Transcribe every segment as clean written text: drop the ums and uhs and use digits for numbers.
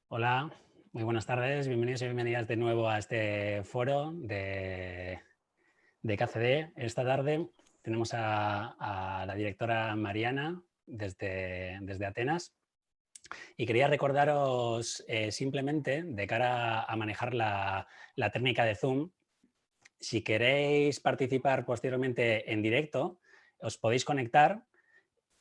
Hola, muy buenas tardes, bienvenidos y bienvenidas de nuevo a este foro de KCD. Esta tarde tenemos a la directora Marianna desde Atenas y quería recordaros simplemente de cara a manejar la técnica de Zoom, si queréis participar posteriormente en directo, os podéis conectar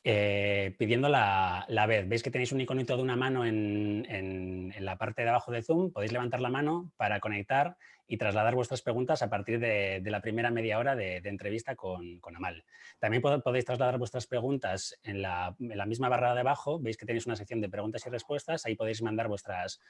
pidiendo la vez. Veis que tenéis un iconito de una mano en la parte de abajo de Zoom. Podéis levantar la mano para conectar y trasladar vuestras preguntas a partir de la primera media hora de entrevista con Amal. También podéis trasladar vuestras preguntas en la misma barra de abajo. Veis que tenéis una sección de preguntas y respuestas. Ahí podéis mandar vuestras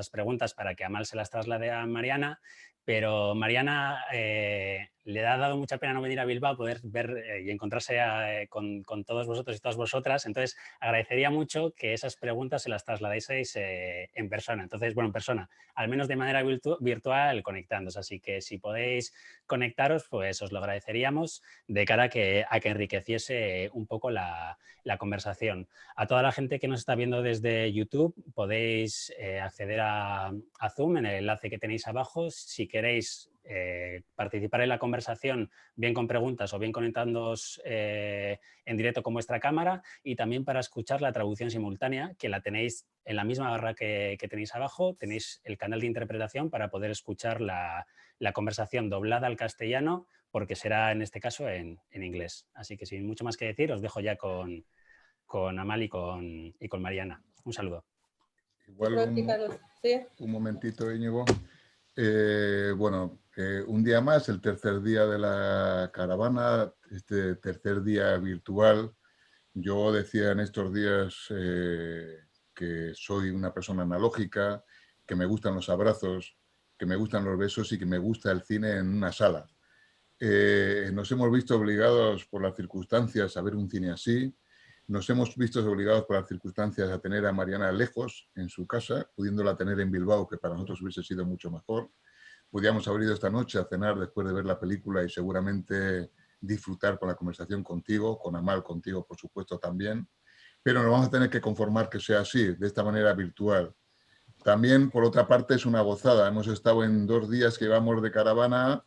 preguntas para que Amal se las traslade a Marianna. Pero Marianna le ha dado mucha pena no venir a Bilbao, poder ver y encontrarse con todos vosotros y todas vosotras. Entonces, agradecería mucho que esas preguntas se las trasladaseis en persona. Entonces, bueno, en persona, al menos de manera virtual, conectándose. Así que si podéis conectaros, pues os lo agradeceríamos de cara a que enriqueciese un poco la conversación. A toda la gente que nos está viendo desde YouTube, podéis acceder a Zoom en el enlace que tenéis abajo. Si queréis participar en la conversación, bien con preguntas o bien conectándoos en directo con vuestra cámara, y también para escuchar la traducción simultánea, que la tenéis en la misma barra que tenéis abajo. Tenéis el canal de interpretación para poder escuchar la conversación doblada al castellano, porque será en este caso en inglés. Así que sin mucho más que decir, os dejo ya con Amal y con Marianna. Un saludo. Igual un momentito, Íñigo. Un día más, el tercer día de la caravana, este tercer día virtual. Yo decía en estos días que soy una persona analógica, que me gustan los abrazos, que me gustan los besos y que me gusta el cine en una sala. Nos hemos visto obligados por las circunstancias a ver un cine así. Nos hemos visto obligados por las circunstancias a tener a Marianna lejos en su casa, pudiéndola tener en Bilbao, que para nosotros hubiese sido mucho mejor. Podíamos haber ido esta noche a cenar después de ver la película y seguramente disfrutar con la conversación contigo, con Amal, contigo por supuesto también, pero nos vamos a tener que conformar que sea así, de esta manera virtual. También, por otra parte, es una gozada. Hemos estado en 2 días que llevamos de caravana,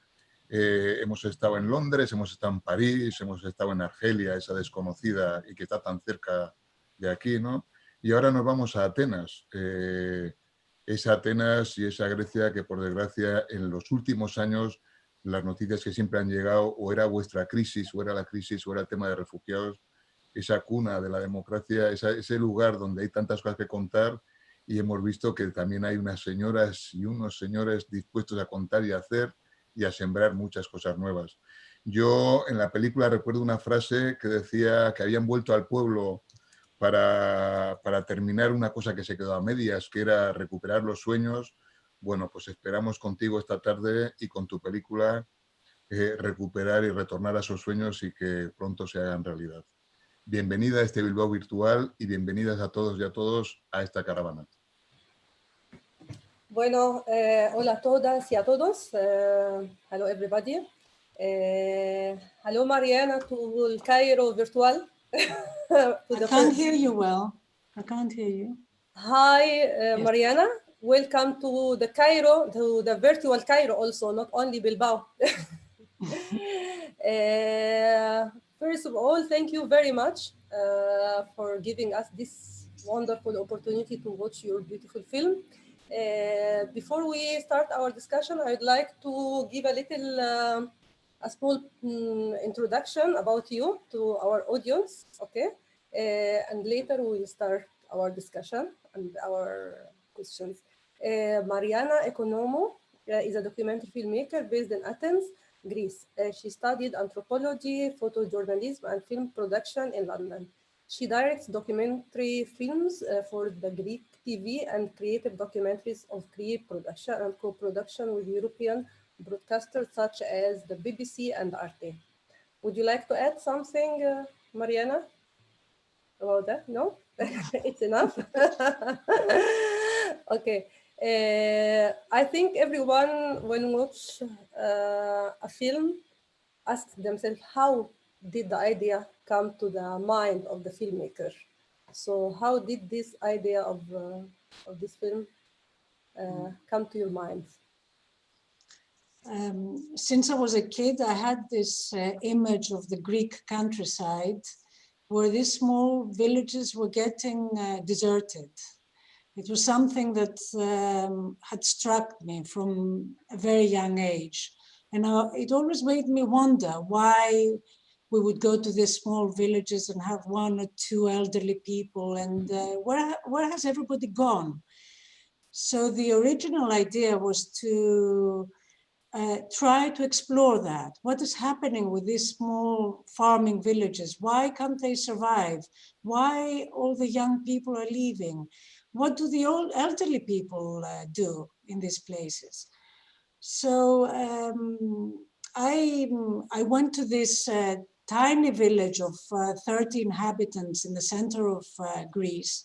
hemos estado en Londres, hemos estado en París, hemos estado en Argelia, esa desconocida y que está tan cerca de aquí, ¿no? Y ahora nos vamos a Atenas. Esa Atenas y esa Grecia que, por desgracia, en los últimos años, las noticias que siempre han llegado, o era vuestra crisis, o era la crisis, o era el tema de refugiados, esa cuna de la democracia, ese lugar donde hay tantas cosas que contar, y hemos visto que también hay unas señoras y unos señores dispuestos a contar y a hacer y a sembrar muchas cosas nuevas. Yo en la película recuerdo una frase que decía que habían vuelto al pueblo para terminar una cosa que se quedó a medias, que era recuperar los sueños. Bueno, pues esperamos contigo esta tarde y con tu película recuperar y retornar a esos sueños y que pronto se hagan realidad. Bienvenida a este Bilbao virtual y bienvenidas a todos y a todos a esta caravana. Bueno, hola a todas y a todos. Hello everybody. Hello Marianna to el Cairo virtual. I can't hear you well. I can't hear you. Hi, Yes. Marianna. Welcome to the Cairo, to the virtual Cairo also, not only Bilbao. First of all, thank you very much for giving us this wonderful opportunity to watch your beautiful film. Before we start our discussion, I'd like to give a little, a small introduction about you to our audience, okay? And later we'll start our discussion and our questions. Marianna Enconomou is a documentary filmmaker based in Athens, Greece. She studied anthropology, photojournalism, and film production in London. She directs documentary films for the Greek TV and creative documentaries of Greek production and co-production with European broadcasters such as the BBC and Arte. Would you like to add something, Marianna, about that? No? It's enough? Okay. I think everyone, when watch a film, asks themselves, how did the idea come to the mind of the filmmaker? So how did this idea of this film come to your mind? Since I was a kid, I had this image of the Greek countryside where these small villages were getting deserted. It was something that had struck me from a very young age. And it always made me wonder why we would go to these small villages and have one or two elderly people, and where has everybody gone? So the original idea was to try to explore that. What is happening with these small farming villages? Why can't they survive? Why all the young people are leaving? What do the old elderly people do in these places? So I went to this tiny village of 30 inhabitants in the center of Greece.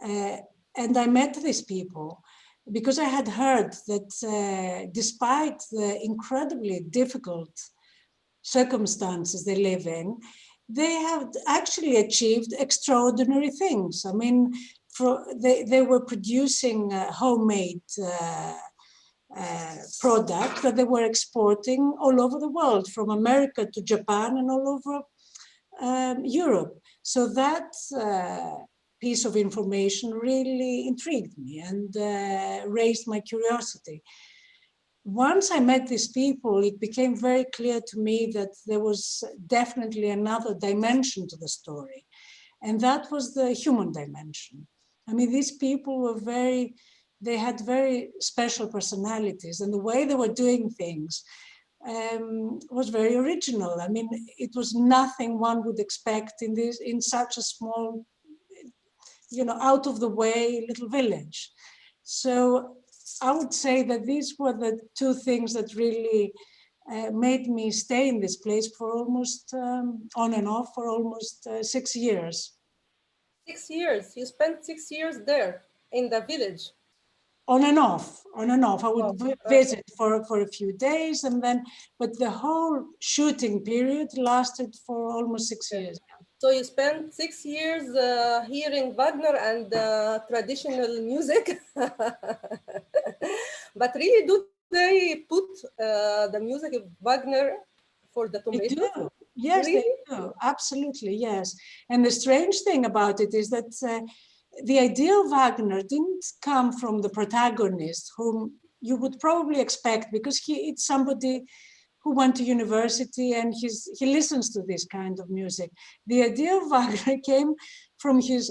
And I met these people because I had heard that despite the incredibly difficult circumstances they live in, they have actually achieved extraordinary things. I mean, they were producing homemade product that they were exporting all over the world, from America to Japan and all over Europe. So that piece of information really intrigued me and raised my curiosity. Once I met these people, it became very clear to me that there was definitely another dimension to the story, and that was the human dimension. I mean, these people were they had very special personalities, and the way they were doing things was very original. I mean, it was nothing one would expect in such a small, out of the way little village. So I would say that these were the two things that really made me stay in this place for almost on and off for almost 6 years. 6 years? You spent 6 years there in the village? On and off. I would visit for a few days, and then, but the whole shooting period lasted for almost 6 years. So you spent 6 years hearing Wagner and traditional music. But really, do they put the music of Wagner for the tomatoes? They do. Yes, really? They do. Absolutely, yes. And the strange thing about it is that the idea of Wagner didn't come from the protagonist, whom you would probably expect, because it's somebody who went to university and he listens to this kind of music. The idea of Wagner came from his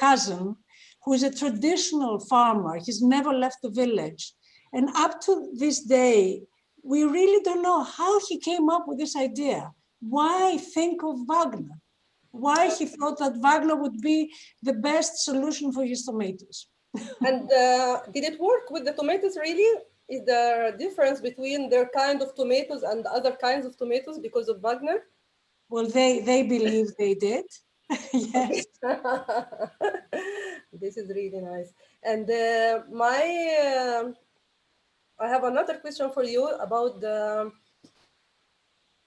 cousin, who is a traditional farmer. He's never left the village. And up to this day, we really don't know how he came up with this idea. Why think of Wagner? Why he thought that Wagner would be the best solution for his tomatoes. And did it work with the tomatoes really? Is there a difference between their kind of tomatoes and other kinds of tomatoes because of Wagner? Well, they believe they did. Yes. This is really nice. And I have another question for you about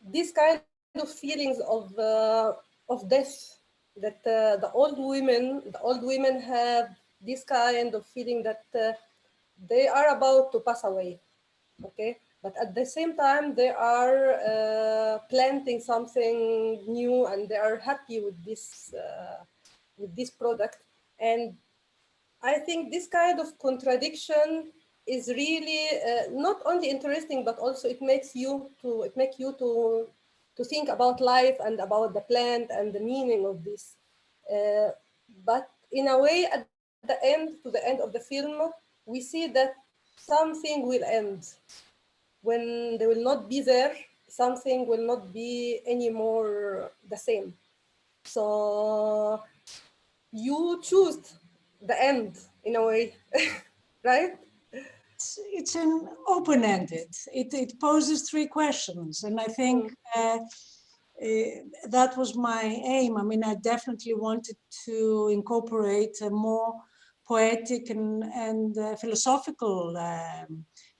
this kind of feelings of death that the old women have this kind of feeling that they are about to pass away, okay? But at the same time, they are planting something new, and they are happy with this product. And I think this kind of contradiction is really not only interesting, but also it makes you to think about life and about the plant and the meaning of this. But in a way, at the end of the film, we see that something will end. When they will not be there, something will not be anymore the same. So you choose the end in a way, right? It's an open-ended. It poses 3 questions, and I think that was my aim. I mean, I definitely wanted to incorporate a more poetic and philosophical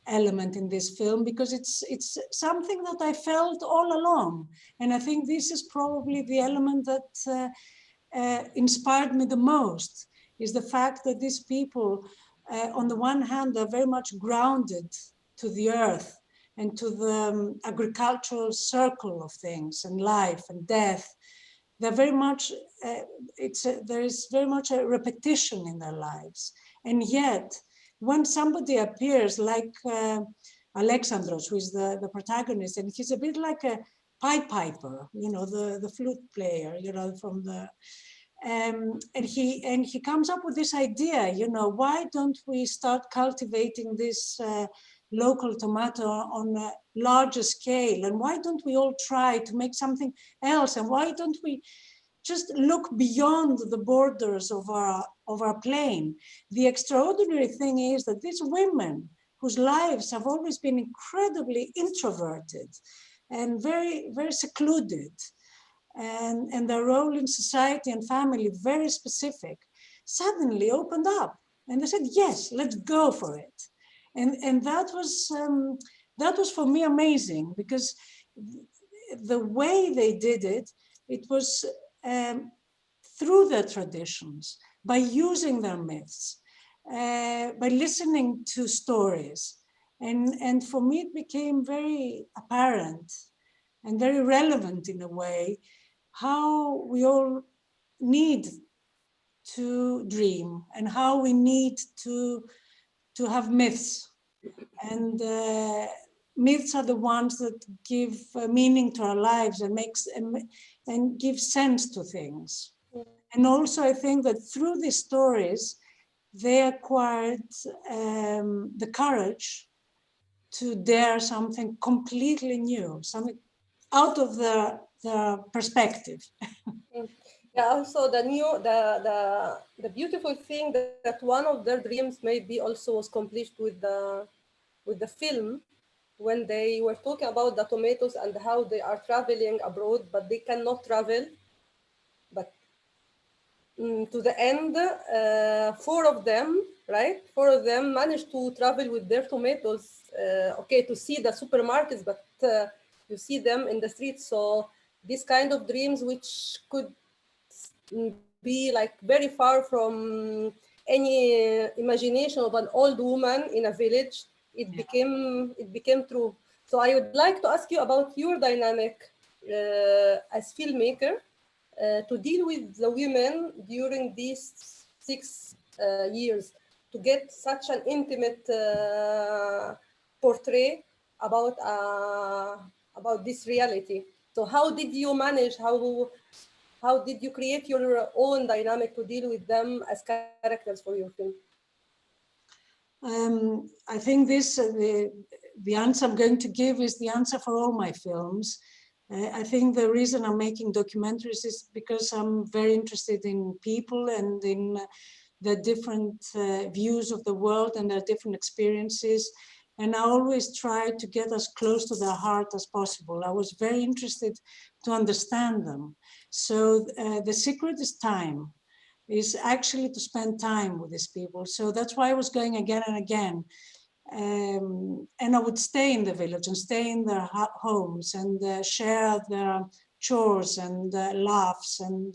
element in this film, because it's something that I felt all along, and I think this is probably the element that inspired me the most. is the fact that these people, on the one hand, are very much grounded to the earth and to the agricultural circle of things and life and death. They're very much, there is very much a repetition in their lives. And yet, when somebody appears like Alexandros, who is the protagonist, and he's a bit like a Pied Piper, you know, the flute player, you know, from the, and he comes up with this idea, you know, why don't we start cultivating this local tomato on a larger scale, and why don't we all try to make something else, and why don't we just look beyond the borders of our plane? The extraordinary thing is that these women, whose lives have always been incredibly introverted and very, very secluded, and their role in society and family very specific, suddenly opened up and they said, yes, let's go for it. And that was for me amazing, because the way they did it, it was through their traditions, by using their myths, by listening to stories. And for me, it became very apparent and very relevant in a way, how we all need to dream and how we need to have myths. And myths are the ones that give meaning to our lives and give sense to things. And also I think that through these stories, they acquired the courage to dare something completely new, something out of their perspective. Yeah, also the beautiful thing that one of their dreams maybe also was accomplished with the film, when they were talking about the tomatoes and how they are traveling abroad, but they cannot travel. But to the end, four of them managed to travel with their tomatoes, okay, to see the supermarkets, but you see them in the streets. So this kind of dreams, which could be like very far from any imagination of an old woman in a village, it became true. So I would like to ask you about your dynamic as filmmaker to deal with the women during these 6 years, to get such an intimate portrait about this reality. So how did you manage, how did you create your own dynamic to deal with them as characters for your film? I think the answer I'm going to give is the answer for all my films. I think the reason I'm making documentaries is because I'm very interested in people and in the different views of the world and their different experiences. And I always try to get as close to their heart as possible. I was very interested to understand them. So the secret is time, is actually to spend time with these people. So that's why I was going again and again. And I would stay in the village and stay in their homes and share their chores and laughs. And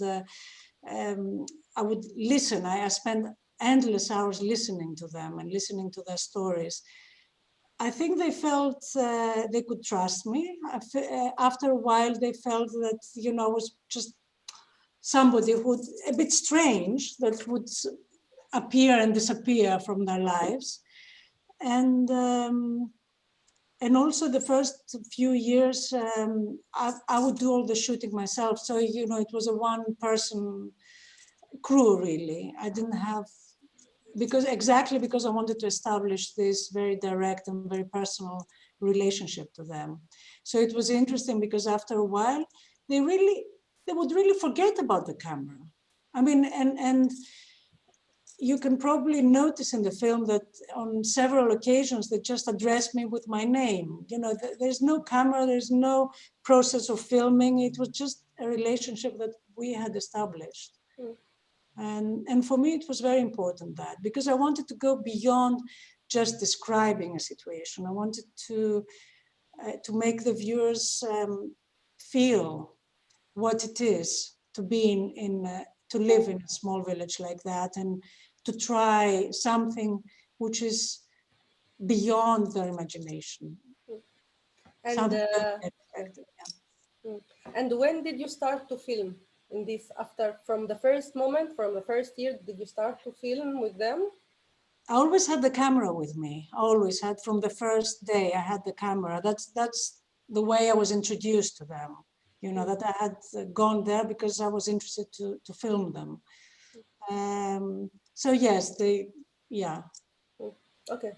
I would listen. I spent endless hours listening to them and listening to their stories. I think they felt they could trust me. After a while, they felt that, you know, I was just somebody who, a bit strange, that would appear and disappear from their lives. And also the first few years, I would do all the shooting myself. So, you know, it was a one-person crew, really. I didn't have, because I wanted to establish this very direct and very personal relationship to them. So it was interesting because after a while, they would really forget about the camera. I mean, and you can probably notice in the film that on several occasions they just addressed me with my name. You know, there's no camera, there's no process of filming. It was just a relationship that we had established. And for me, it was very important that, because I wanted to go beyond just describing a situation. I wanted to make the viewers feel what it is to be to live in a small village like that and to try something which is beyond their imagination. And and when did you start to film in this? From the first moment, from the first year, did you start to film with them? I always had the camera with me. I always had, from the first day I had the camera. That's the way I was introduced to them. You know, that I had gone there because I was interested to film them. So yes, yeah. Okay.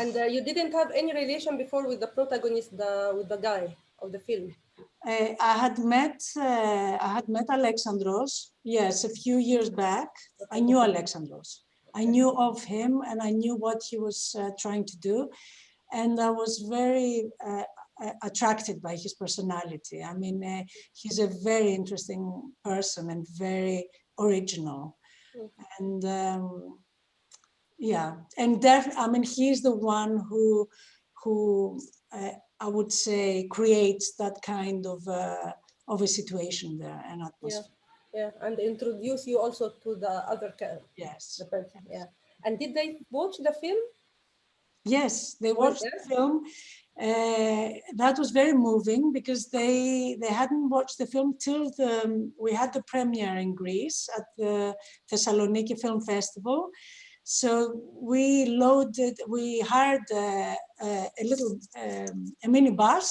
And you didn't have any relation before with the protagonist, with the guy of the film? I had met Alexandros, yes, a few years back. I knew Alexandros. I knew of him and I knew what he was trying to do. And I was very attracted by his personality. I mean, he's a very interesting person and very original. And yeah, and I mean, he's the one who I would say creates that kind of a situation there, an atmosphere. Yeah, and introduce you also to the other character. Yes. The person. Yeah. And did they watch the film? Yes, they watched the film. That was very moving because they hadn't watched the film till we had the premiere in Greece at the Thessaloniki Film Festival. So we hired a minibus,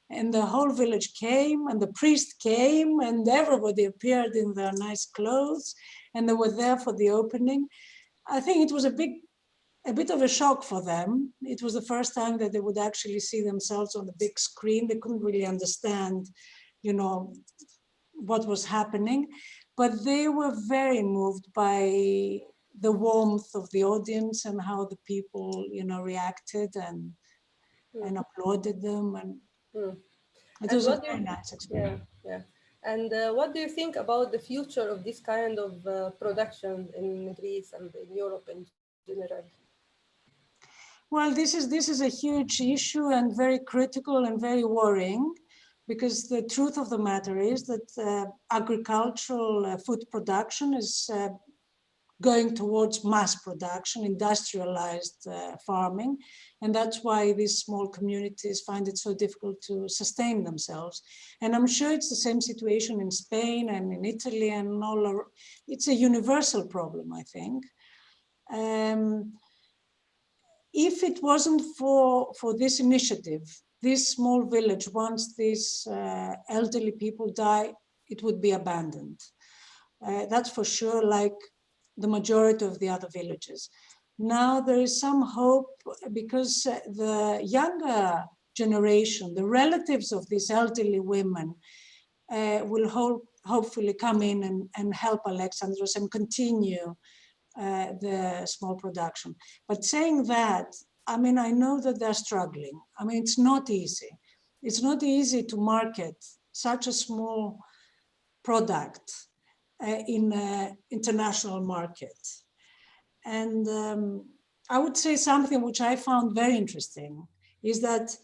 and the whole village came, and the priest came, and everybody appeared in their nice clothes, and they were there for the opening. I think it was a bit of a shock for them. It was the first time that they would actually see themselves on the big screen. They couldn't really understand, you know, what was happening, but they were very moved by the warmth of the audience and how the people, you know, reacted and applauded them, and it was a very nice experience. Yeah. And what do you think about the future of this kind of production in Greece and in Europe in general? Well, this is a huge issue and very critical and very worrying, because the truth of the matter is that agricultural food production is going towards mass production, industrialized farming. And that's why these small communities find it so difficult to sustain themselves. And I'm sure it's the same situation in Spain and in Italy and all over. It's a universal problem, I think. If it wasn't for this initiative, this small village, once these elderly people die, it would be abandoned. That's for sure, like the majority of the other villages. Now there is some hope because the younger generation, the relatives of these elderly women, will hopefully come in and help Alexandros and continue the small production. But saying that, I mean, I know that they're struggling. I mean, it's not easy. It's not easy to market such a small product in an international market. And I would say something which I found very interesting is that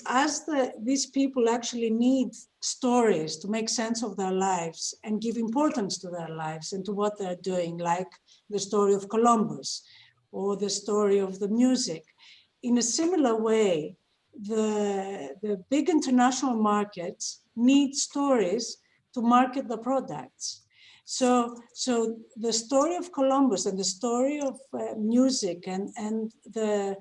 as these people actually need stories to make sense of their lives and give importance to their lives and to what they're doing, like the story of Columbus or the story of the music. In a similar way, the big international markets need stories to market the products. So the story of Columbus and the story of music and the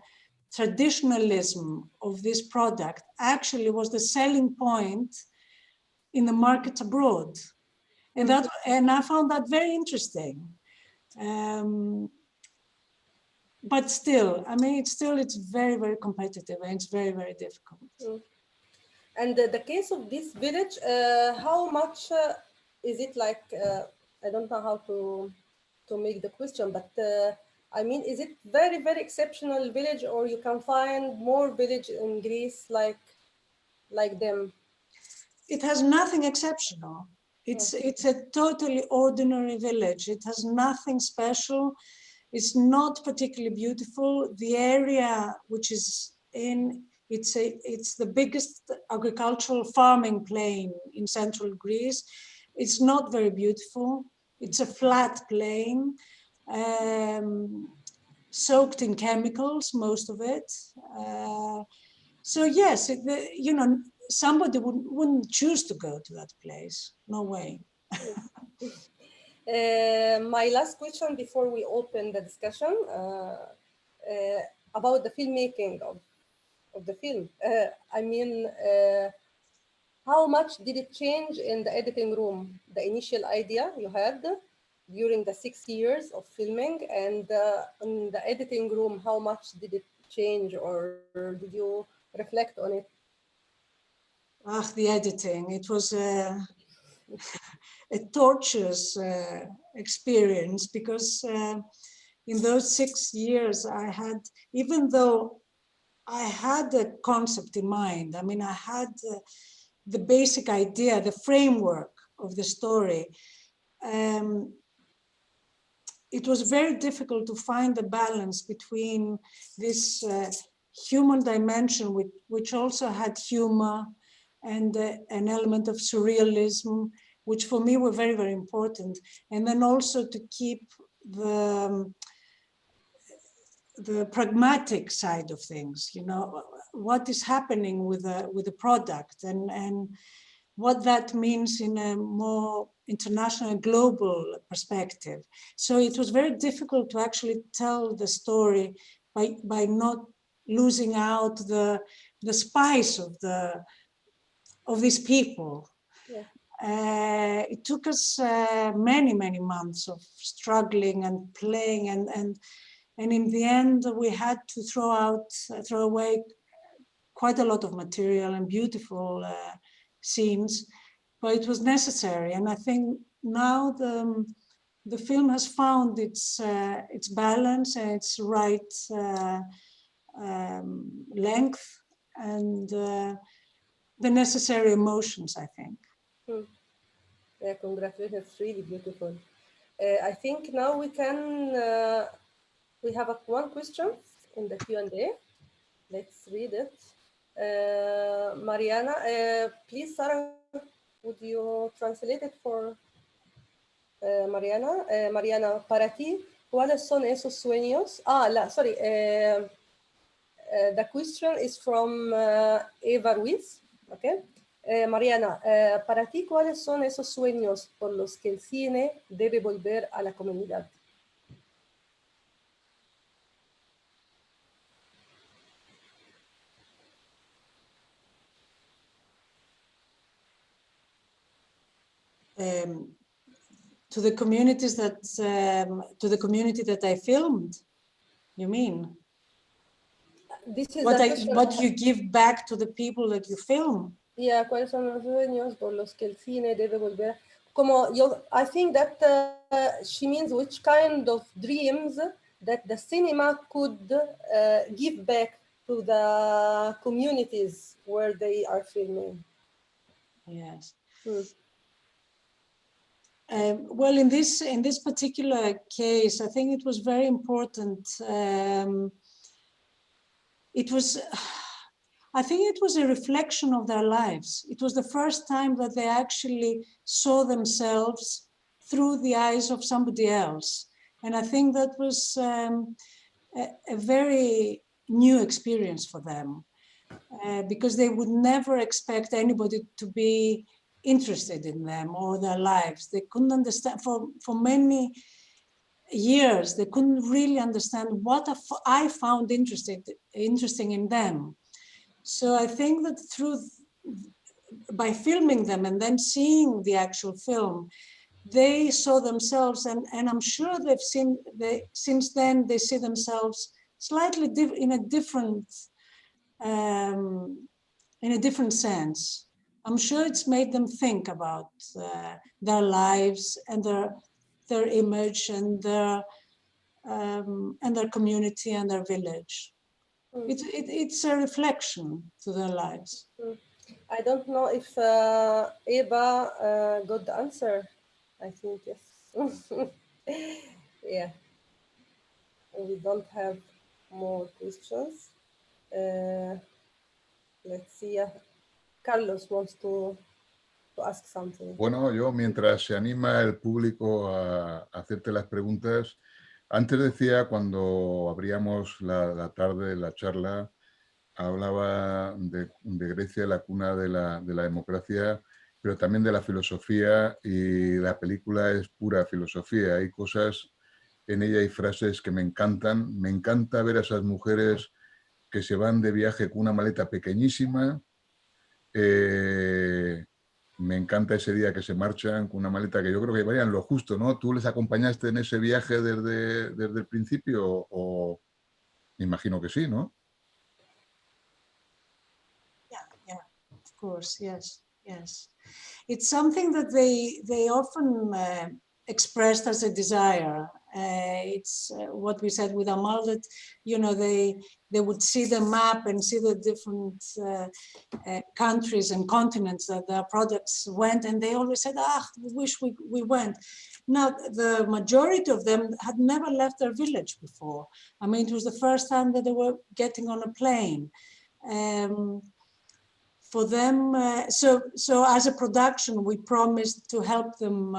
traditionalism of this product actually was the selling point in the market abroad. And I found that very interesting. But still, I mean, it's very, very competitive and it's very, very difficult. And the case of this village, how much is it like, I don't know how to make the question, but I mean, is it very, very exceptional village, or you can find more village in Greece like them? It has nothing exceptional. It's a totally ordinary village. It has nothing special. It's not particularly beautiful. The area which is in, it's the biggest agricultural farming plain in central Greece. It's not very beautiful. It's a flat plane, soaked in chemicals, most of it. So yes, you know, somebody wouldn't choose to go to that place. No way. My last question before we open the discussion about the filmmaking of the film. I mean, how much did it change in the editing room? The initial idea you had during the 6 years of filming, and in the editing room, how much did it change, or did you reflect on it? The editing, it was a torturous experience, because in those 6 years I had, even though I had a concept in mind, I mean, I had the basic idea, the framework of the story, it was very difficult to find the balance between this human dimension, which also had humor and an element of surrealism, which for me were very, very important. And then also to keep the pragmatic side of things, you know, what is happening with the product, and what that means in a more international and global perspective. So it was very difficult to actually tell the story by not losing out the spice of these people. Yeah. It took us many, many months of struggling and playing, and in the end we had to throw away quite a lot of material and beautiful scenes, but it was necessary. And I think now the film has found its balance and its right length and the necessary emotions, I think. Yeah, congratulations, it's really beautiful. I think now we can, we have one question in the Q&A. Let's read it. Marianna, please, Sarah, would you translate it for Marianna? Marianna, para ti, ¿cuáles son esos sueños? Sorry. The question is from Eva Ruiz. Okay. Marianna, para ti, ¿cuáles son esos sueños por los que el cine debe volver a la comunidad? To the communities that to the community that I filmed, you mean? This is what you give back to the people that you film. Yeah, ¿cuáles son los sueños por los que el cine debe volver? Como I think that she means which kind of dreams that the cinema could give back to the communities where they are filming. Yes. Well, in this particular case, I think it was very important. I think it was a reflection of their lives. It was the first time that they actually saw themselves through the eyes of somebody else. And I think that was a very new experience for them, because they would never expect anybody to be interested in them or their lives. They couldn't understand, for many years, they couldn't really understand what I found interesting in them. So I think that by filming them and then seeing the actual film, they saw themselves, and I'm sure since then they see themselves slightly in a different sense. I'm sure it's made them think about their lives and their image and their community and their village. It's a reflection to their lives. I don't know if Eva got the answer. I think yes. Yeah. We don't have more questions. Let's see. Carlos wants to to ask something. Bueno, yo mientras se anima el público a hacerte las preguntas, antes decía cuando abríamos la tarde, la charla, hablaba de Grecia, la cuna de la democracia, pero también de la filosofía, y la película es pura filosofía. Hay cosas en ella, hay frases que me encantan. Me encanta ver a esas mujeres que se van de viaje con una maleta pequeñísima. Me encanta ese día que se marchan con una maleta que yo creo que varían lo justo, ¿no? ¿Tú les acompañaste en ese viaje desde el principio? O me imagino que sí, ¿no? Yeah, of course, yes, yes. It's something that they often expressed as a desire. It's what we said with Amal, that, you know, they would see the map and see the different countries and continents that their products went, and they always said, we wish we went. Now, the majority of them had never left their village before. I mean, it was the first time that they were getting on a plane. For them, so as a production, we promised to help them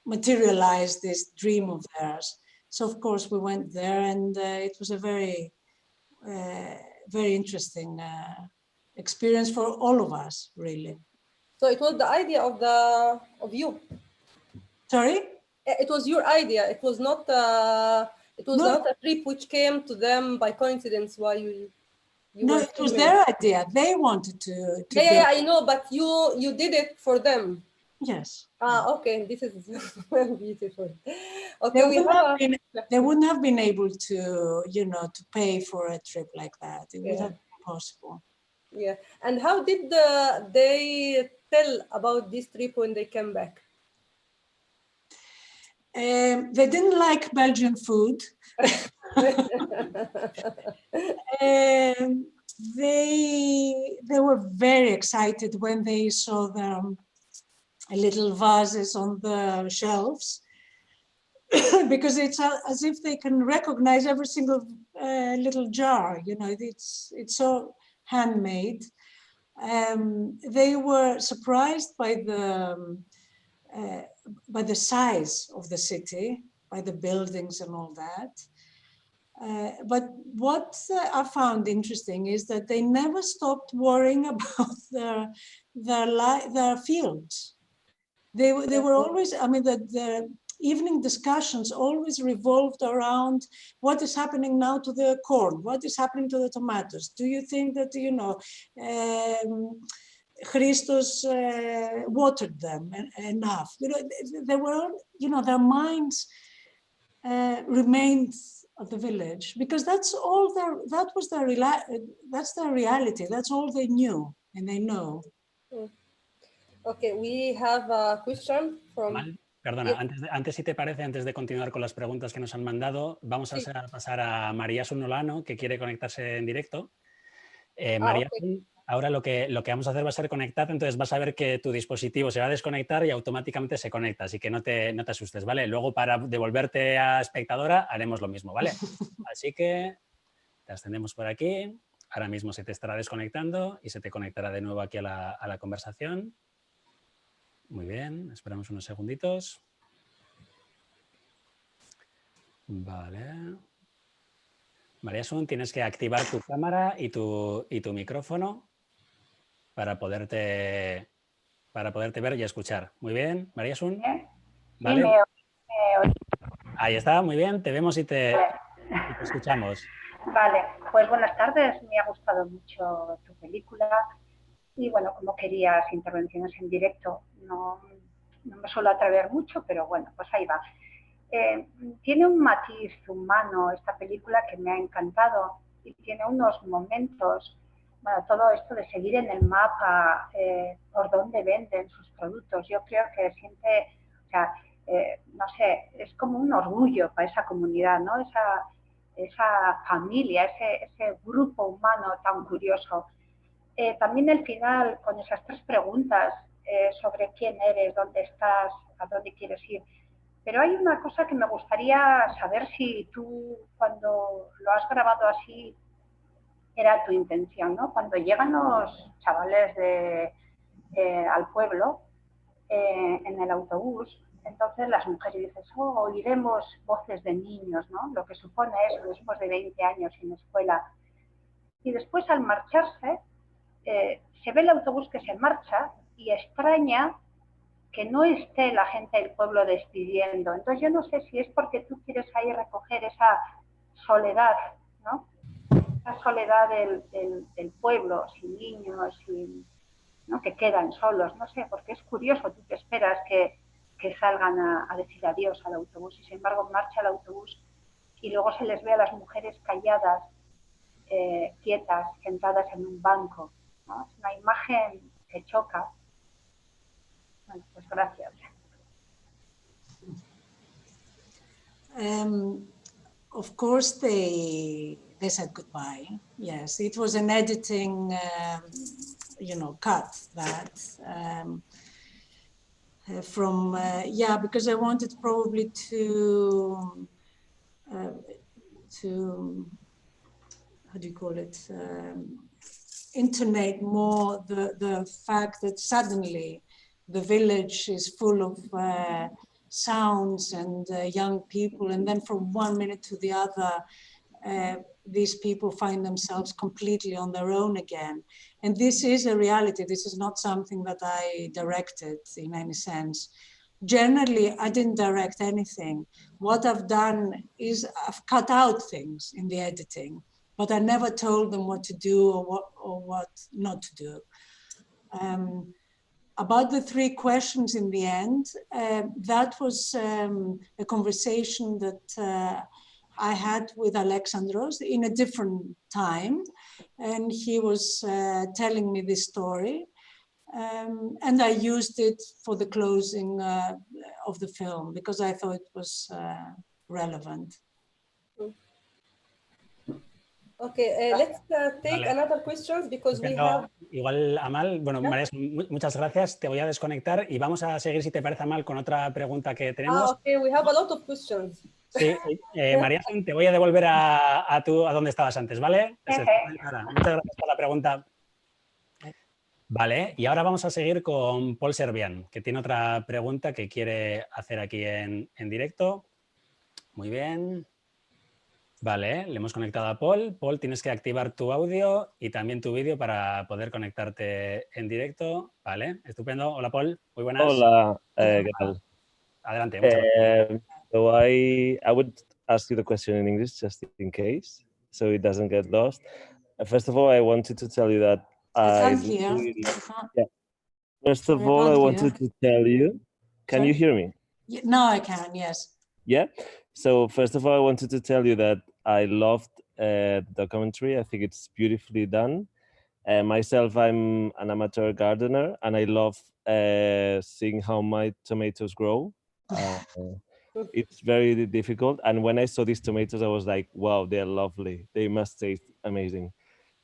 materialize this dream of theirs. So of course we went there, and it was a very, very interesting experience for all of us, really. So it was the idea of you. Sorry? It was your idea. It was not. It was not a trip which came to them by coincidence while you no, it was their idea. They wanted to yeah, I know, but you did it for them. Yes. Okay, this is beautiful. Okay, they wouldn't have been able to, you know, to pay for a trip like that. It would have been possible. Yeah, and how did they tell about this trip when they came back? They didn't like Belgian food. They were very excited when they saw the little vases on the shelves, because it's as if they can recognize every single little jar. You know, it's so handmade. They were surprised by the size of the city, by the buildings and all that. But what I found interesting is that they never stopped worrying about their fields. They were always, I mean, the evening discussions always revolved around what is happening now to the corn, what is happening to the tomatoes. Do you think that, you know, Christos watered them enough? You know, they were, you know, their minds remained at the village, because that's all that's their reality. That's all they knew and they know. Okay, we have a question from... Perdona, antes si te parece, antes de continuar con las preguntas que nos han mandado, vamos a pasar a Marianna Olano, que quiere conectarse en directo. Marianna, okay. Ahora lo que vamos a hacer va a ser conectar, entonces vas a ver que tu dispositivo se va a desconectar y automáticamente se conecta, así que no te asustes, ¿vale? Luego, para devolverte a espectadora, haremos lo mismo, ¿vale? Así que te ascendemos por aquí, ahora mismo se te estará desconectando y se te conectará de nuevo aquí a la conversación. Muy bien, esperamos unos segunditos. Vale. Marianna, tienes que activar tu cámara y tu micrófono para poderte ver y escuchar. Muy bien, Marianna. ¿Vale? Sí, me oigo. Ahí está, muy bien, te vemos y te escuchamos. Vale, pues buenas tardes, me ha gustado mucho tu película y bueno, como querías intervenciones en directo, no me suelo atrever mucho, pero bueno, pues ahí va. Tiene un matiz humano esta película que me ha encantado y tiene unos momentos, bueno, todo esto de seguir en el mapa por dónde venden sus productos, yo creo que siente, o sea, no sé, es como un orgullo para esa comunidad, ¿no? Esa familia, ese grupo humano tan curioso. También el final, con esas 3 preguntas sobre quién eres, dónde estás, a dónde quieres ir. Pero hay una cosa que me gustaría saber si tú, cuando lo has grabado así, era tu intención, ¿no? Cuando llegan los chavales de al pueblo en el autobús. Entonces las mujeres dicen, oh, oiremos voces de niños, ¿no? Lo que supone eso después de 20 años sin escuela. Y después al marcharse, se ve el autobús que se marcha y extraña que no esté la gente del pueblo despidiendo. Entonces yo no sé si es porque tú quieres ahí recoger esa soledad, ¿no? Esa soledad del pueblo, sin niños, sin, ¿no? Que quedan solos, no sé, porque es curioso, tú te esperas que salgan a decir adiós al autobús y sin embargo marcha el autobús y luego se les ve a las mujeres calladas, quietas, sentadas en un banco, ¿no? Es una imagen que choca. Bueno, pues gracias. Of course, they said goodbye. Yes, it was an editing, cut that because I wanted probably to how do you call it? Intonate more the fact that suddenly the village is full of sounds and young people, and then from one minute to the other, these people find themselves completely on their own again. And this is a reality. This is not something that I directed in any sense. Generally, I didn't direct anything. What I've done is I've cut out things in the editing, but I never told them what to do or what not to do. About the 3 questions in the end, that was a conversation that I had with Alexandros in a different time, and he was telling me this story, and I used it for the closing of the film because I thought it was relevant. Okay, let's take another question because we have... Igual, Amal, bueno, María, muchas gracias. Te voy a desconectar y vamos a seguir, si te parece, Amal, con otra pregunta que tenemos. Okay, we have a lot of questions. Sí, María, te voy a devolver a donde estabas antes, ¿vale? Muchas gracias por la pregunta. Vale, y ahora vamos a seguir con Paul Servian, que tiene otra pregunta que quiere hacer aquí en directo. Muy bien. Vale, le hemos conectado a Paul. Paul, tienes que activar tu audio y también tu vídeo para poder conectarte en directo. Vale, estupendo. Hola, Paul. Muy buenas. Hola, ¿qué tal? Adelante, muchas gracias. So I would ask you the question in English just in case, so it doesn't get lost. First of all, I wanted to tell you that First of all, I wanted to tell you. Can you hear me? No, I can. Yes. Yeah. So first of all, I wanted to tell you that I loved the documentary. I think it's beautifully done. Myself, I'm an amateur gardener, and I love seeing how my tomatoes grow. It's very difficult. And when I saw these tomatoes, I was like, wow, they're lovely. They must taste amazing.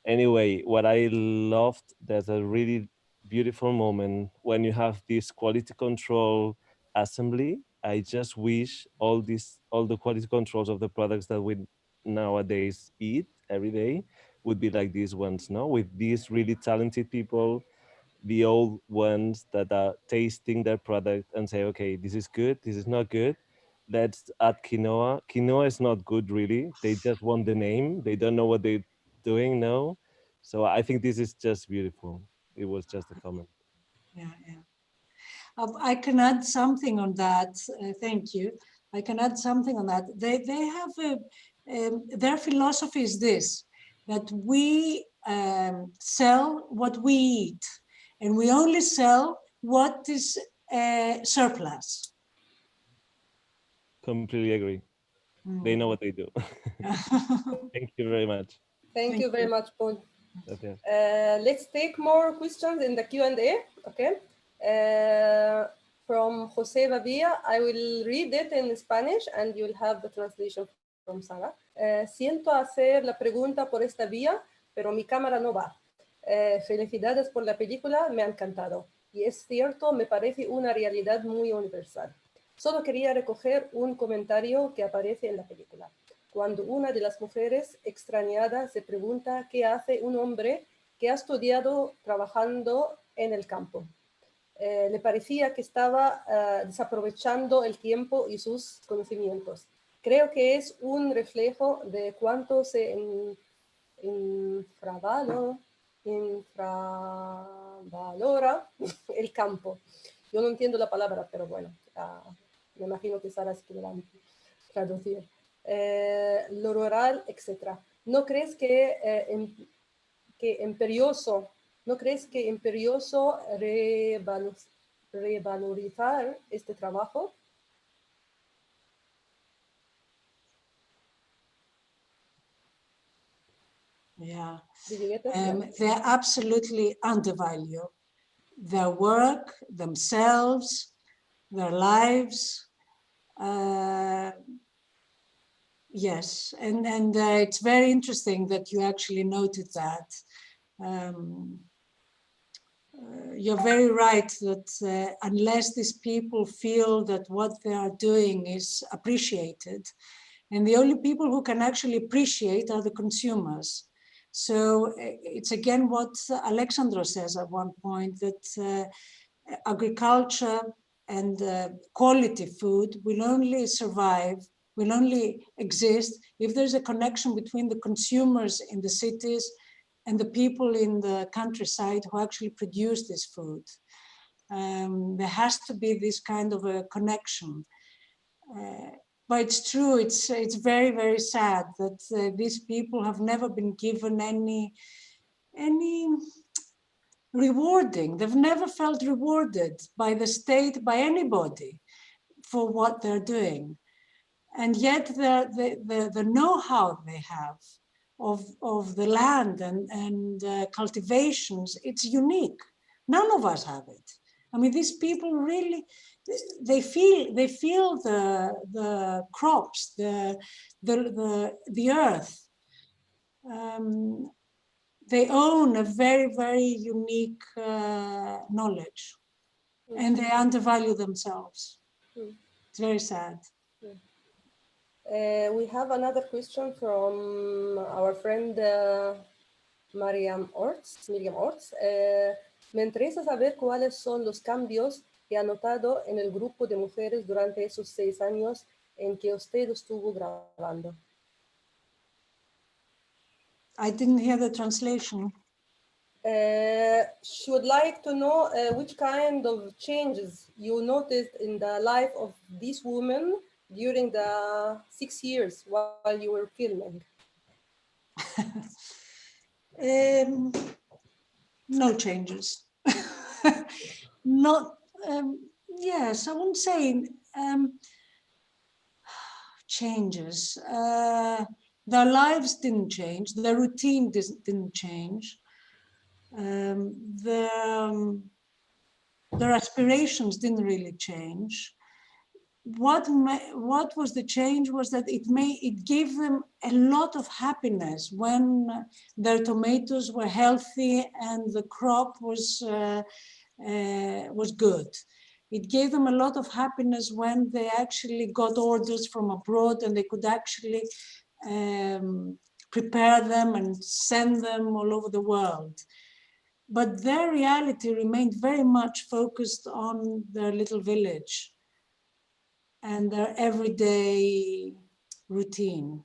Anyway, what I loved, there's a really beautiful moment when you have this quality control assembly. I just wish all the quality controls of the products that we nowadays eat every day would be like these ones, no? With these really talented people, the old ones that are tasting their product and say, okay, this is good, this is not good. Let's add quinoa. Quinoa is not good, really. They just want the name. They don't know what they're doing now. So I think this is just beautiful. It was just a comment. Yeah. I can add something on that. Thank you. I can add something on that. They have their philosophy is this, that we sell what we eat, and we only sell what is surplus. Completely agree. They know what they do. Thank you very much. Thank you very much, Paul. Okay. Let's take more questions in the Q&A. Okay. From Jose Babia, I will read it in Spanish and you will have the translation from Sarah. Siento hacer la pregunta por esta vía, pero mi cámara no va. Felicidades por la película, me ha encantado. Y es cierto, me parece una realidad muy universal. Solo quería recoger un comentario que aparece en la película. Cuando una de las mujeres extrañadas se pregunta qué hace un hombre que ha estudiado trabajando en el campo. Le parecía que estaba desaprovechando el tiempo y sus conocimientos. Creo que es un reflejo de cuánto se infravalora el campo. Yo no entiendo la palabra, pero bueno, me imagino que Sara se quiere traducir. Lo rural, etc. ¿No crees que imperioso revalorizar este trabajo? Yeah, Did you get it? they absolutely undervalue their work, themselves, their lives. Yes, and it's very interesting that you actually noted that. You're very right that unless these people feel that what they are doing is appreciated, and the only people who can actually appreciate are the consumers. So it's again what Alexandros says at one point, that agriculture and quality food will only survive, will only exist if there's a connection between the consumers in the cities and the people in the countryside who actually produce this food. There has to be this kind of a connection. But it's true, it's very, very sad that these people have never been given any rewarding. They've never felt rewarded by the state, by anybody, for what they're doing. And yet the know-how they have of the land and cultivations, it's unique. None of us have it. I mean, these people really, they feel the crops, the earth. They own a very, very unique knowledge, and they undervalue themselves. It's very sad. We have another question from our friend Miriam Orts. Me interesa saber cuáles son los cambios que ha notado en el grupo de mujeres durante esos 6 años en que usted estuvo grabando. I didn't hear the translation. She would like to know which kind of changes you noticed in the life of this woman during the 6 years while you were filming. No changes. Not, yes, I wouldn't say changes. Their lives didn't change, their routine didn't change. Their aspirations didn't really change. What was the change was that it gave them a lot of happiness when their tomatoes were healthy and the crop was good. It gave them a lot of happiness when they actually got orders from abroad and they could actually prepare them and send them all over the world. But their reality remained very much focused on their little village and their everyday routine.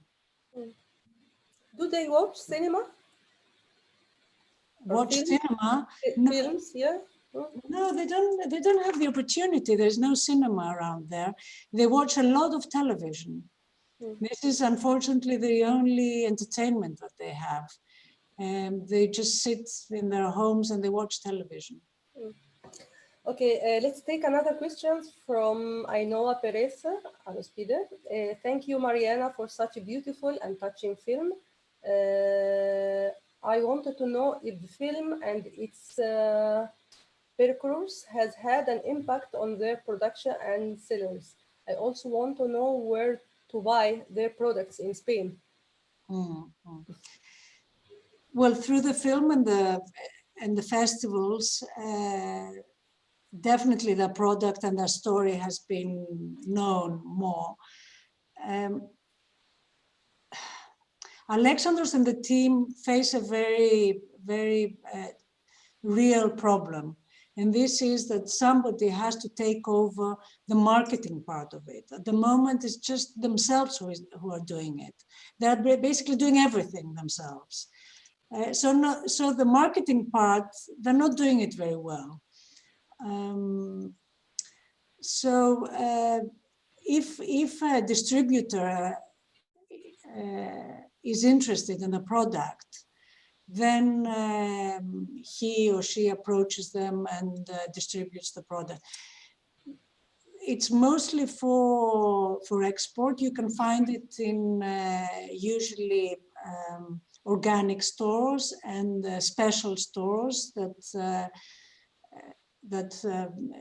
Do they watch cinema? Watch cinema? Films, yeah. No, they don't have the opportunity. There's no cinema around there. They watch a lot of television. This is unfortunately the only entertainment that they have. They just sit in their homes and they watch television. Okay, let's take another question from Ainhoa Perez Arospide. Thank you, Marianna, for such a beautiful and touching film. I wanted to know if the film and its percurs has had an impact on their production and sellers. I also want to know where to buy their products in Spain. Well, through the film and the festivals, definitely their product and their story has been known more. Alexandros and the team face a very, very real problem. And this is that somebody has to take over the marketing part of it. At the moment, it's just themselves who are doing it. They're basically doing everything themselves. So the marketing part, they're not doing it very well. If a distributor is interested in a product, then he or she approaches them and distributes the product. It's mostly for export. You can find it in usually organic stores and special stores that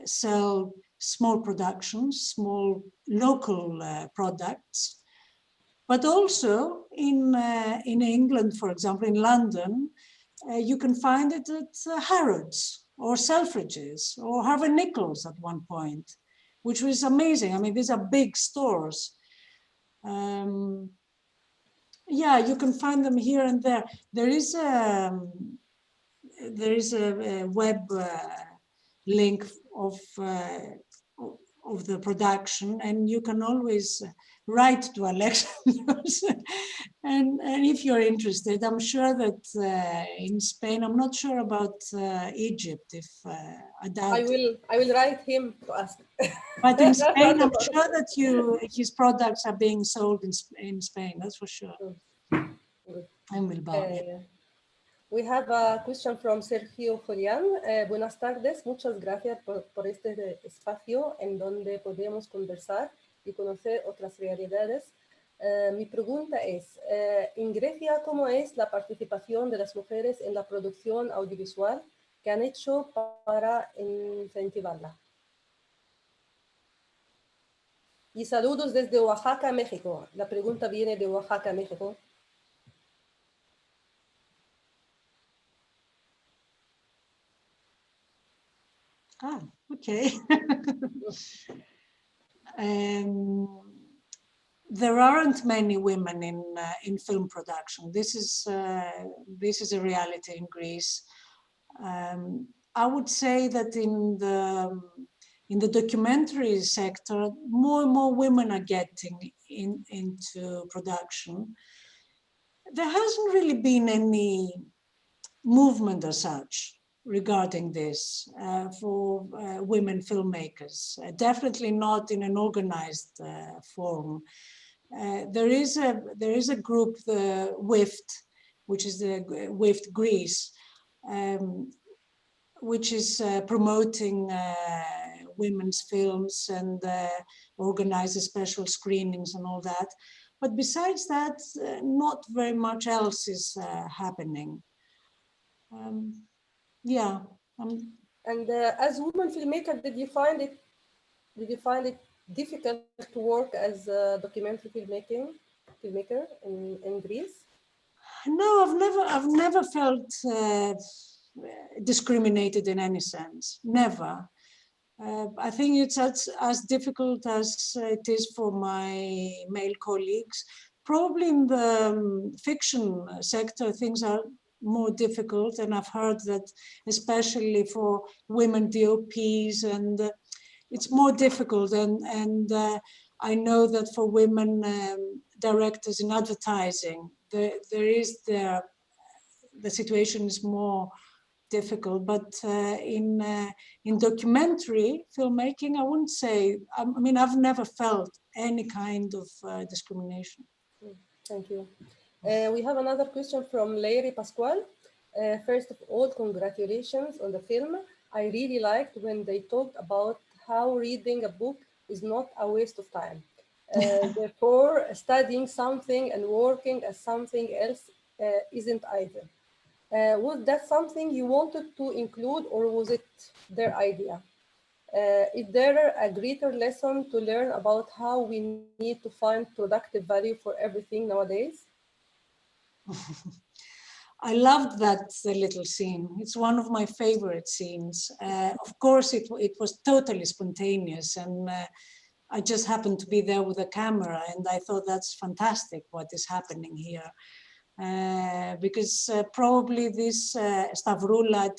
sell small productions, small local products. But also in England, for example, in London, you can find it at Harrods or Selfridges or Harvey Nichols at one point, which was amazing. I mean, these are big stores. Yeah, you can find them here and there. There is a web link of the production, and you can always write to Alexandros. and if you're interested, I'm sure that in Spain, I'm not sure about Egypt. If I doubt. I will write him to ask. But in Spain, I'm sure that his products are being sold in Spain. That's for sure. Good. En Bilbao. We have a question from Sergio Julián. Buenas tardes, muchas gracias por este espacio en donde podemos conversar y conocer otras realidades. Mi pregunta es, en Grecia, ¿cómo es la participación de las mujeres en la producción audiovisual? ¿Qué han hecho para incentivarla? Y saludos desde Oaxaca, México. La pregunta viene de Oaxaca, México. Ah, okay. There aren't many women in film production. This is a reality in Greece. I would say that in the documentary sector, more and more women are getting into production. There hasn't really been any movement as such regarding this for women filmmakers, definitely not in an organized form. There is a group, the WIFT, which is the WIFT Greece, which is promoting women's films and organizes special screenings and all that. But besides that, not very much else is happening. Yeah. And as a woman filmmaker, did you find it difficult to work as a documentary filmmaker in Greece? No, I've never felt discriminated in any sense. Never. I think it's as difficult as it is for my male colleagues. Probably in the fiction sector, things are more difficult, and I've heard that especially for women DOPs, and it's more difficult. And I know that for women directors in advertising, the situation is more difficult. But in documentary filmmaking, I wouldn't say. I mean, I've never felt any kind of discrimination. Thank you. We have another question from Larry Pascual. First of all, congratulations on the film. I really liked when they talked about how reading a book is not a waste of time. Therefore, studying something and working as something else isn't either. Was that something you wanted to include, or was it their idea? Is there a greater lesson to learn about how we need to find productive value for everything nowadays? I loved that little scene. It's one of my favorite scenes. Of course, it was totally spontaneous, and I just happened to be there with a camera, and I thought that's fantastic what is happening here. Because probably this Stavroula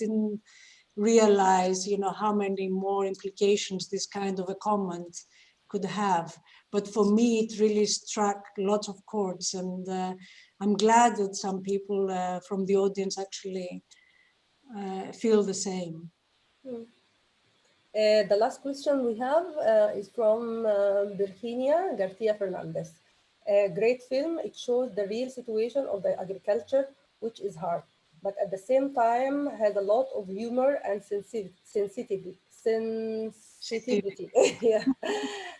realize, you know, how many more implications this kind of a comment could have. But for me, it really struck lots of chords, and I'm glad that some people from the audience actually feel the same. The last question we have is from Virginia Garcia Fernandez. A great film. It shows the real situation of the agriculture, which is hard, but at the same time has a lot of humor and sensitivity. Yeah.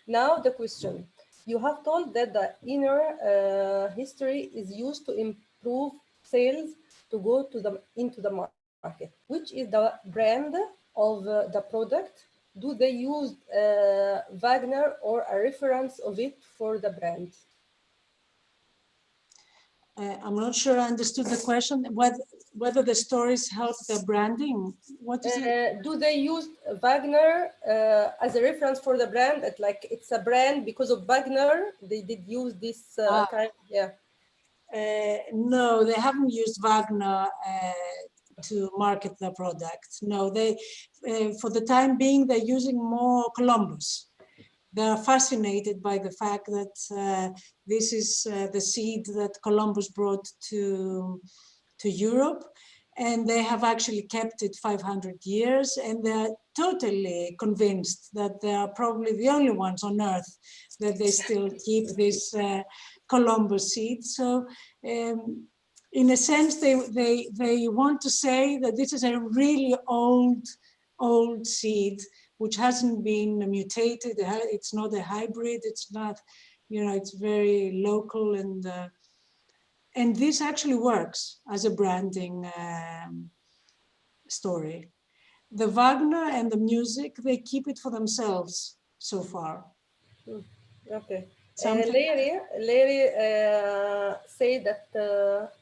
Now the question. You have told that the inner history is used to improve sales to go to into the market. Which is the brand of the product? Do they use Wagner or a reference of it for the brand? I'm not sure I understood the question. Whether the stories help the branding? What is it? Do they use Wagner as a reference for the brand? Like it's a brand because of Wagner. They did use this kind. Yeah. No, they haven't used Wagner to market their product. No, they, for the time being, they're using more Columbus. They're fascinated by the fact that this is the seed that Columbus brought to Europe, and they have actually kept it 500 years, and they're totally convinced that they are probably the only ones on earth that they still keep this Columbus seed. So in a sense, they want to say that this is a really old seed which hasn't been mutated. It's not a hybrid. It's not, you know, it's very local, and this actually works as a branding story. The Wagner and the music, they keep it for themselves so far. Okay. Larry say that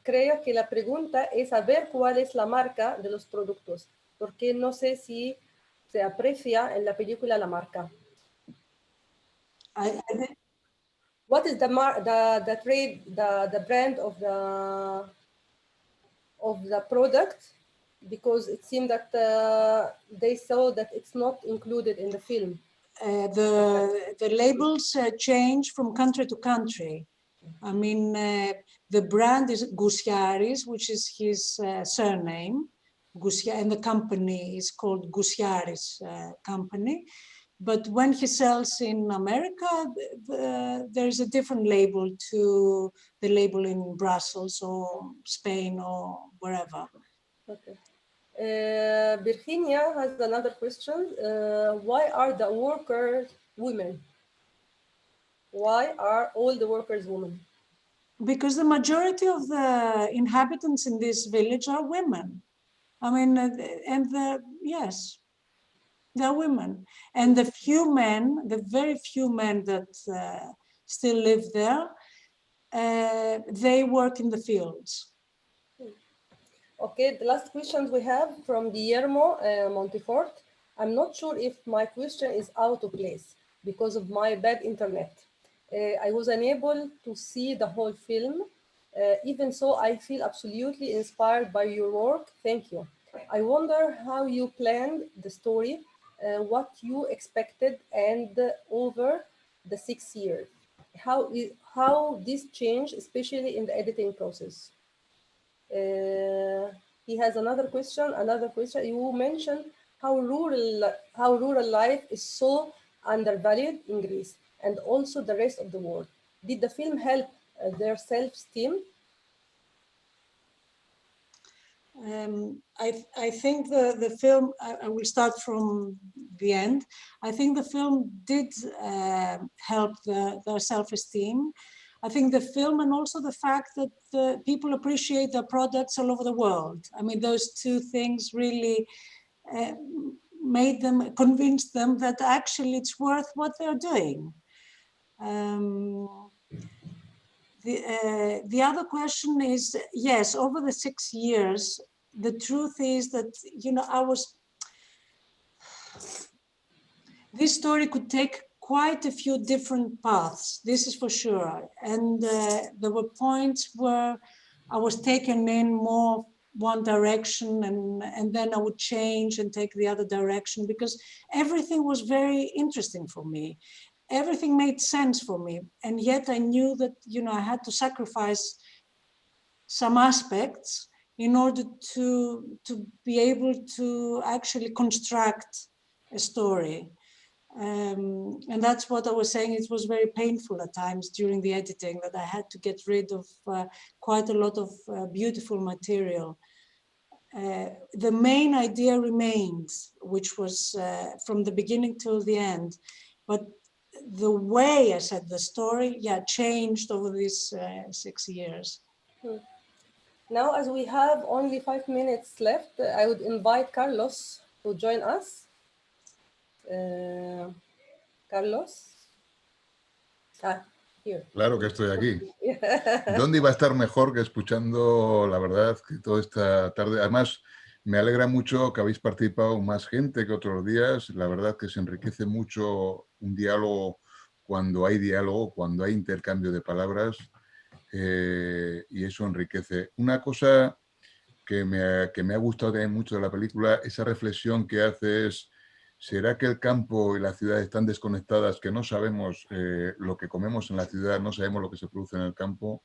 creo que la pregunta es saber cuál es la marca de los productos, porque no sé si se aprecia en la película la marca. What is the brand of the product? Because it seemed that they saw that it's not included in the film. The labels change from country to country. I mean, the brand is Gousiaris, which is his surname, and the company is called Gousiaris Company. But when he sells in America, there's a different label to the label in Brussels or Spain or wherever. Okay. Virginia has another question. Why are the workers women? Why are all the workers women? Because the majority of the inhabitants in this village are women. I mean, yes, they're women. And the few men, the very few men that still live there, they work in the fields. Okay, the last questions we have from Guillermo Montefort. I'm not sure if my question is out of place because of my bad internet. I was unable to see the whole film. Even so, I feel absolutely inspired by your work. Thank you. I wonder how you planned the story, what you expected, and over the 6 years. How this changed, especially in the editing process. He has another question. You mentioned how rural life is so undervalued in Greece and also the rest of the world. Did the film help their self-esteem? I think the film, I will start from the end. I think the film did help their self-esteem. I think the film and also the fact that people appreciate their products all over the world. I mean, those two things really convinced them that actually it's worth what they're doing. The other question is, yes, over the 6 years, the truth is that, you know, this story could take quite a few different paths, this is for sure. And there were points where I was taken in more one direction, and then I would change and take the other direction, because everything was very interesting for me. Everything made sense for me. And yet I knew that, you know, I had to sacrifice some aspects in order to be able to actually construct a story. And that's what I was saying. It was very painful at times during the editing, that I had to get rid of quite a lot of beautiful material. The main idea remains, which was from the beginning till the end, but the way I said the story, yeah, changed over these 6 years. Now, as we have only 5 minutes left, I would invite Carlos to join us. Carlos? Here. Claro que estoy aquí. ¿Dónde iba a estar mejor que escuchando, la verdad, que toda esta tarde? Además, me alegra mucho que habéis participado más gente que otros días. La verdad que se enriquece mucho un diálogo, cuando hay intercambio de palabras, y eso enriquece. Una cosa que me ha gustado también mucho de la película, esa reflexión que hace es: ¿será que el campo y la ciudad están desconectadas, que no sabemos lo que comemos en la ciudad, no sabemos lo que se produce en el campo?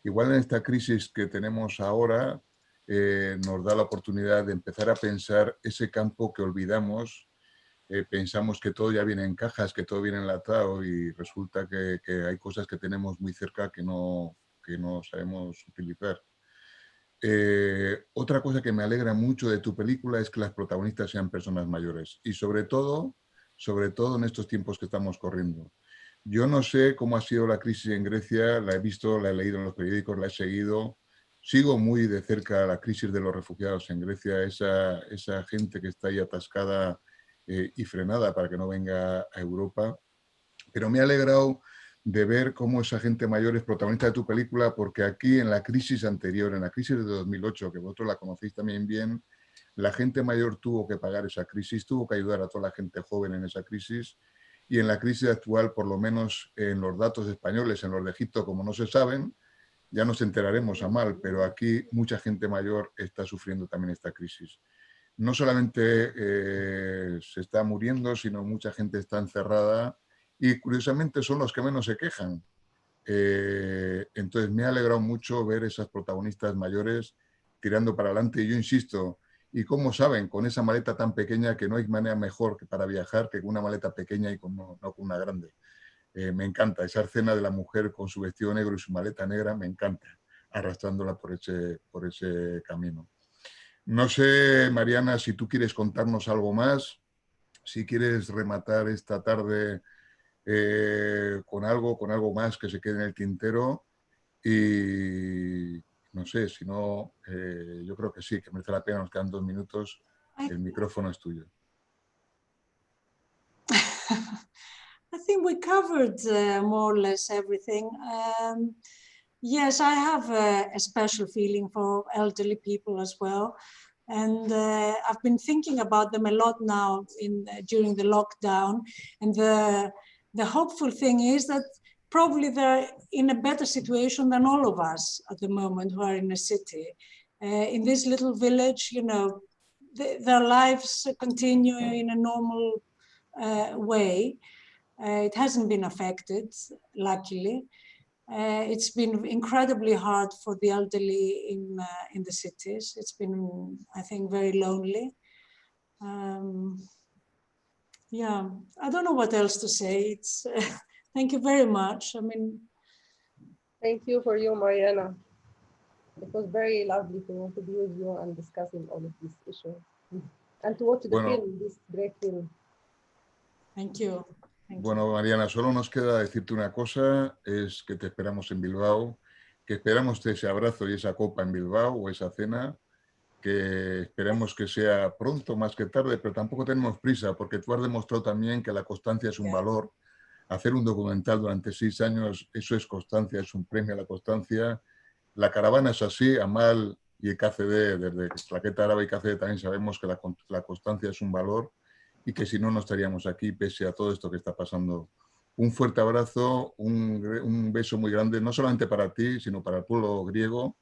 Igual en esta crisis que tenemos ahora nos da la oportunidad de empezar a pensar ese campo que olvidamos. Pensamos que todo ya viene en cajas, que todo viene enlatado, y resulta que hay cosas que tenemos muy cerca que no sabemos utilizar. Otra cosa que me alegra mucho de tu película es que las protagonistas sean personas mayores, y sobre todo en estos tiempos que estamos corriendo. Yo no sé cómo ha sido la crisis en Grecia, la he visto, la he leído en los periódicos, la he seguido. Sigo muy de cerca la crisis de los refugiados en Grecia, esa gente que está ahí atascada y frenada para que no venga a Europa. Pero me ha alegrado de ver cómo esa gente mayor es protagonista de tu película, porque aquí en la crisis anterior, en la crisis de 2008, que vosotros la conocéis también bien, la gente mayor tuvo que pagar esa crisis, tuvo que ayudar a toda la gente joven en esa crisis, y en la crisis actual, por lo menos en los datos españoles, en los de Egipto, como no se saben, ya nos enteraremos a mal, pero aquí mucha gente mayor está sufriendo también esta crisis. No solamente se está muriendo, sino mucha gente está encerrada, y curiosamente son los que menos se quejan. Entonces me ha alegrado mucho ver esas protagonistas mayores tirando para adelante. Y yo insisto, y como saben, con esa maleta tan pequeña, que no hay manera mejor que para viajar que con una maleta pequeña y no con una grande. Me encanta esa escena de la mujer con su vestido negro y su maleta negra, me encanta, arrastrándola por ese camino. No sé, Marianna, si tú quieres contarnos algo más, si quieres rematar esta tarde con algo más que se quede en el tintero, y no sé, si no, yo creo que sí, que merece la pena, nos quedan 2 minutos, el micrófono es tuyo. I think we covered more or less everything. Yes, I have a special feeling for elderly people as well. And I've been thinking about them a lot now during the lockdown. And the hopeful thing is that probably they're in a better situation than all of us at the moment who are in a city. In this little village, you know, their lives continue in a normal way. It hasn't been affected, luckily. It's been incredibly hard for the elderly in the cities. It's been, I think, very lonely. Yeah, I don't know what else to say. It's thank you very much. I mean, thank you for you, Marianna. It was very lovely to be with you and discussing all of these issues, and to watch the film, this great film. Thank you. Bueno, Marianna, solo nos queda decirte una cosa, es que te esperamos en Bilbao, que esperamos ese abrazo y esa copa en Bilbao, o esa cena, que esperemos que sea pronto más que tarde, pero tampoco tenemos prisa, porque tú has demostrado también que la constancia es un valor. Hacer un documental durante 6 años, eso es constancia, es un premio a la constancia. La caravana es así, Amal y el KCD, desde Claqueta Árabe y KCD también sabemos que la constancia es un valor, y que si no, no estaríamos aquí pese a todo esto que está pasando. Un fuerte abrazo, un beso muy grande, no solamente para ti, sino para el pueblo griego.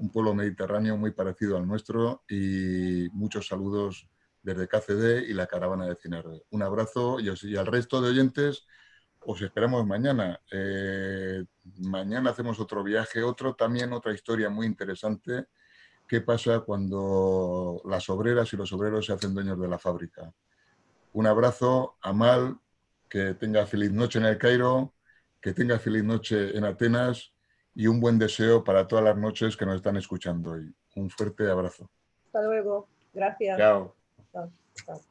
un pueblo mediterráneo muy parecido al nuestro, y muchos saludos desde KCD y la caravana de Cineastas. Un abrazo y al resto de oyentes os esperamos mañana. Mañana hacemos otro viaje, otra historia muy interesante. ¿Qué pasa cuando las obreras y los obreros se hacen dueños de la fábrica? Un abrazo, Amal, que tenga feliz noche en el Cairo, que tenga feliz noche en Atenas, y un buen deseo para todas las noches que nos están escuchando hoy. Un fuerte abrazo. Hasta luego. Gracias. Chao. Chao. Chao.